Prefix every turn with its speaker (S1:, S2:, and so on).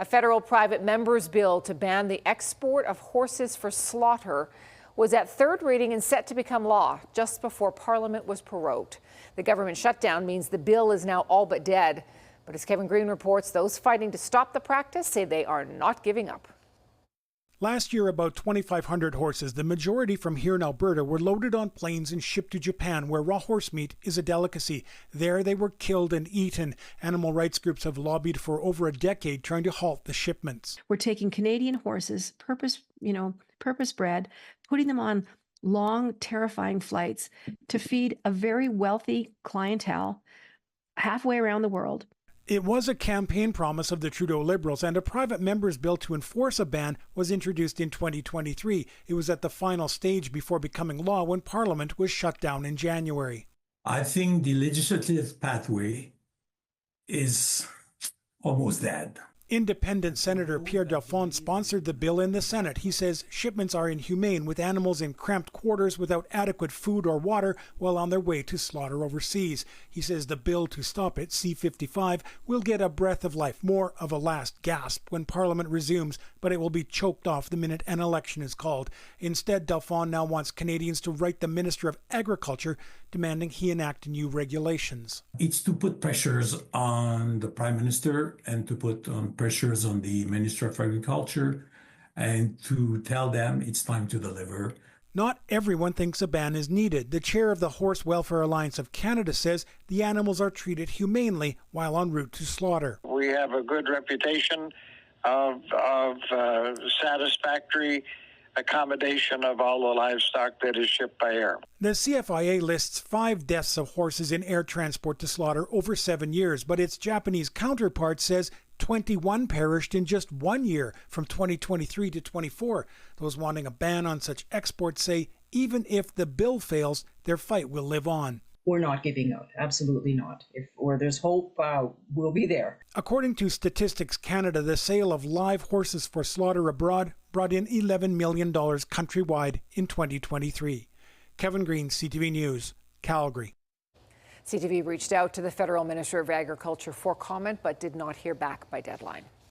S1: A federal private member's bill to ban the export of horses for slaughter was at third reading and set to become law just before Parliament was prorogued. The government shutdown means the bill is now all but dead. But as Kevin Green reports, those fighting to stop the practice say they are not giving up.
S2: Last year, about 2,500 horses, the majority from here in Alberta, were loaded on planes and shipped to Japan, where raw horse meat is a delicacy. There they were killed and eaten. Animal rights groups have lobbied for over a decade trying to halt the shipments.
S3: We're taking Canadian horses, purpose-bred, putting them on long, terrifying flights to feed a very wealthy clientele halfway around the world.
S2: It was a campaign promise of the Trudeau Liberals, and a private member's bill to enforce a ban was introduced in 2023. It was at the final stage before becoming law when Parliament was shut down in January.
S4: I think the legislative pathway is almost dead.
S2: Independent Senator Pierre Delphine sponsored the bill in the Senate. He says shipments are inhumane, with animals in cramped quarters without adequate food or water while on their way to slaughter overseas. He says the bill to stop it, C-55, will get a breath of life, more of a last gasp when Parliament resumes, but it will be choked off the minute an election is called. Instead, Delphine now wants Canadians to write the Minister of Agriculture, demanding he enact new regulations.
S4: It's to put pressures on the Prime Minister and to put pressures on the Minister of Agriculture and to tell them it's time to deliver.
S2: Not everyone thinks a ban is needed. The chair of the Horse Welfare Alliance of Canada says the animals are treated humanely while en route to slaughter.
S5: We have a good reputation of satisfactory accommodation of all the livestock that is shipped by air.
S2: The CFIA lists 5 deaths of horses in air transport to slaughter over 7 years, but its Japanese counterpart says 21 perished in just 1 year, from 2023 to 24. Those wanting a ban on such exports say even if the bill fails, their fight will live on.
S6: We're not giving out. Absolutely not. If where there's hope, we'll be there.
S2: According to Statistics Canada, the sale of live horses for slaughter abroad brought in $11 million countrywide in 2023. Kevin Green, CTV News, Calgary.
S1: CTV reached out to the Federal Minister of Agriculture for comment, but did not hear back by deadline.